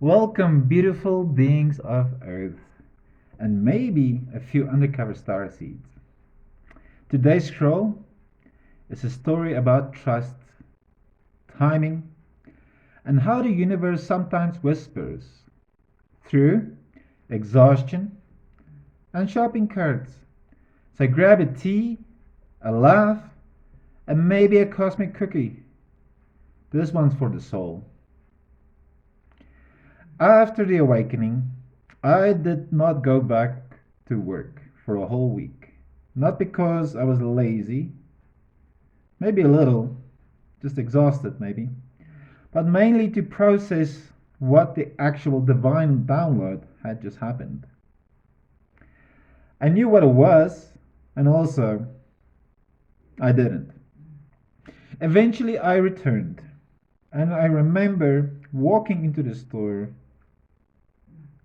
Welcome, beautiful beings of Earth, and maybe a few undercover star seeds. Today's scroll is a story about trust, timing, and how the universe sometimes whispers through exhaustion and shopping carts. So grab a tea, a laugh, and maybe a cosmic cookie. This one's for the soul. After the awakening, I did not go back to work for a whole week. Not because I was lazy, maybe a little, just exhausted maybe, but mainly to process what the actual divine download had just happened. I knew what it was, and also I didn't. Eventually, I returned, and I remember walking into the store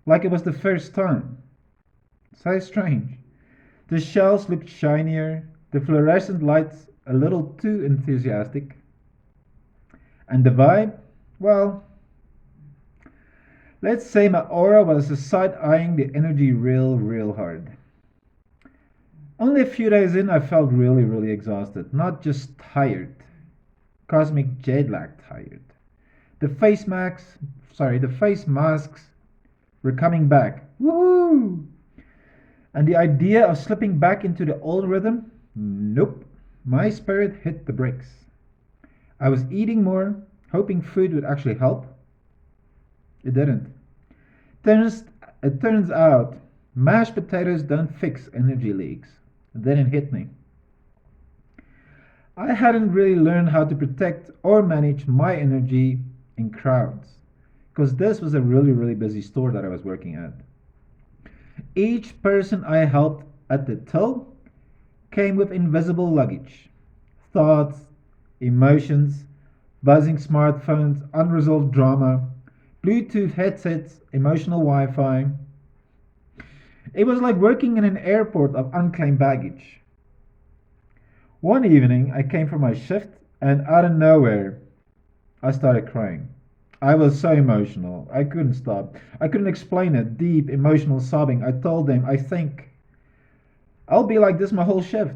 like it was the first time. So strange. The shelves looked shinier, the fluorescent lights a little too enthusiastic. And the vibe? Well, let's say my aura was side eyeing the energy real hard. Only a few days in, I felt really exhausted. Not just tired, cosmic jet lag tired. The face masks were coming back. Woohoo! And the idea of slipping back into the old rhythm? Nope. My spirit hit the brakes. I was eating more, hoping food would actually help. It didn't. Turns, it turns out mashed potatoes don't fix energy leaks. Then it hit me. I hadn't really learned how to protect or manage my energy in crowds, because this was a really busy store that I was working at. Each person I helped at the till came with invisible luggage, thoughts, emotions, buzzing smartphones, unresolved drama, Bluetooth headsets, emotional Wi Fi. It was like working in an airport of unclaimed baggage. One evening, I came from my shift, and out of nowhere, I started crying. I was so emotional. I couldn't stop. I couldn't explain it. Deep, emotional sobbing. I told them, I think I'll be like this my whole shift.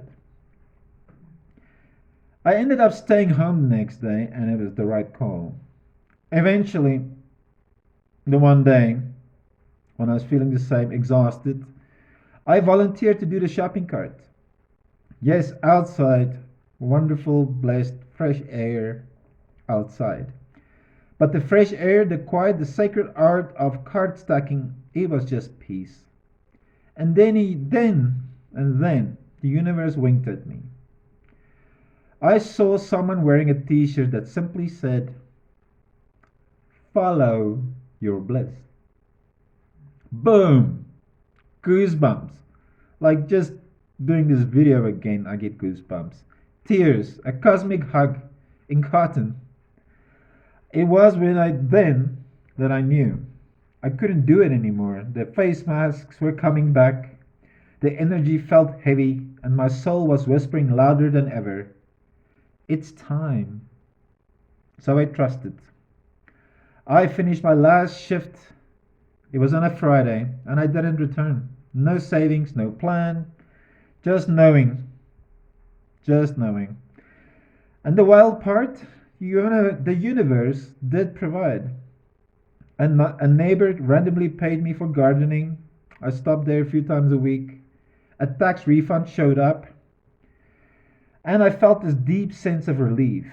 I ended up staying home the next day, and it was the right call. Eventually, the one day, when I was feeling the same, exhausted, I volunteered to do the shopping cart. Yes, outside, wonderful, blessed, fresh air outside. But the fresh air, the quiet, the sacred art of card stacking, it was just peace. And then the universe winked at me. I saw someone wearing a t-shirt that simply said, "Follow your bliss." Boom! Goosebumps. Like just doing this video again, I get goosebumps. Tears, a cosmic hug in cotton. It was then that I knew I couldn't do it anymore. The face masks were coming back. The energy felt heavy, and my soul was whispering louder than ever. It's time. So I trusted. I finished my last shift. It was on a Friday, and I didn't return. No savings, no plan, just knowing. Just knowing. And the wild part, the universe did provide. A neighbor randomly paid me for gardening. I stopped there a few times a week. A tax refund showed up. And I felt this deep sense of relief.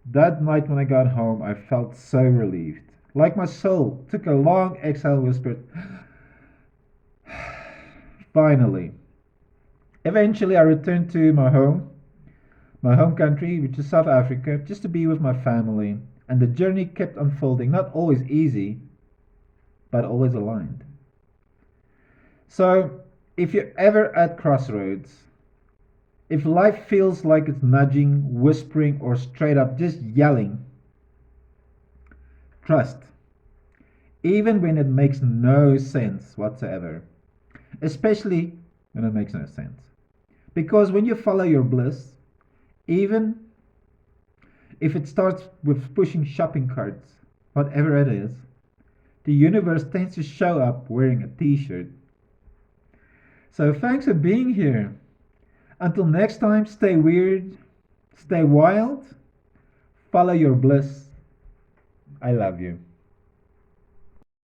That night when I got home, I felt so relieved. Like my soul took a long exhale, whispered, finally. Eventually, I returned to my home country, which is South Africa, just to be with my family. And the journey kept unfolding, not always easy, but always aligned. So, if you're ever at crossroads, if life feels like it's nudging, whispering, or straight up just yelling, trust, even when it makes no sense whatsoever, especially when it makes no sense. Because when you follow your bliss, even if it starts with pushing shopping carts, whatever it is, the universe tends to show up wearing a t-shirt. So thanks for being here. Until next time, stay weird, stay wild, follow your bliss. I love you.